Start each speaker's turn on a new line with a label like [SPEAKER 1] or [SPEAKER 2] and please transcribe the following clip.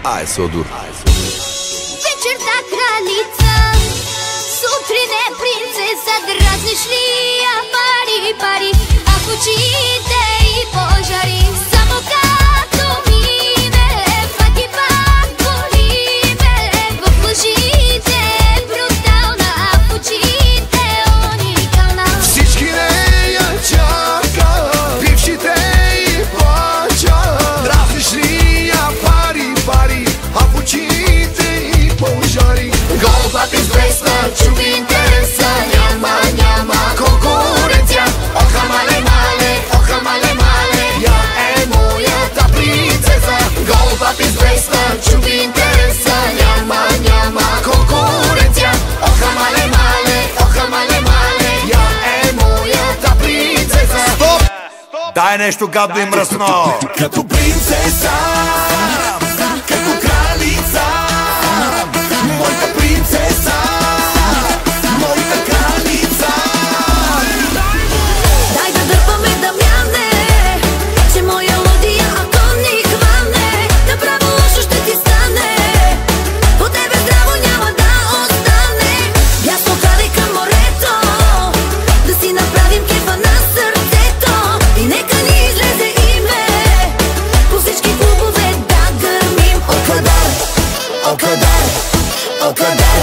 [SPEAKER 1] Ай, Содор.
[SPEAKER 2] Вечерта кралица, сутрин принцеса, дразниш ли я пари, пари, а в очите и пожари. Само като мине, пак и пак боли ме. В лъжите брутална, а в очите уникална.
[SPEAKER 3] Всички нея чакат, бившите и плачат. Дразниш ли я пари, пари, а в очите и пожари. Голбата известна, чуви интереса, няма конкуренция. Оха мале, мале, я е моята принцеса. Голбата известна, чуви интереса, няма конкуренция. Оха мале, я е моята принцеса.
[SPEAKER 1] Стоп! Дай нещо гадно и мръсно.
[SPEAKER 3] Като принцеса, като кралица, моята принцеса, моята кралица.
[SPEAKER 2] Дай да дърпаме Дамяне, че моя лудия, ако ни хване, направо лошо ще ти стане. По тебе здраво няма да остане. Бясно хаде към морето, да си направим кефа на сърцето. И нека ни излезе име, по всички клубове да гърмим. Окадар, окадар, окадар.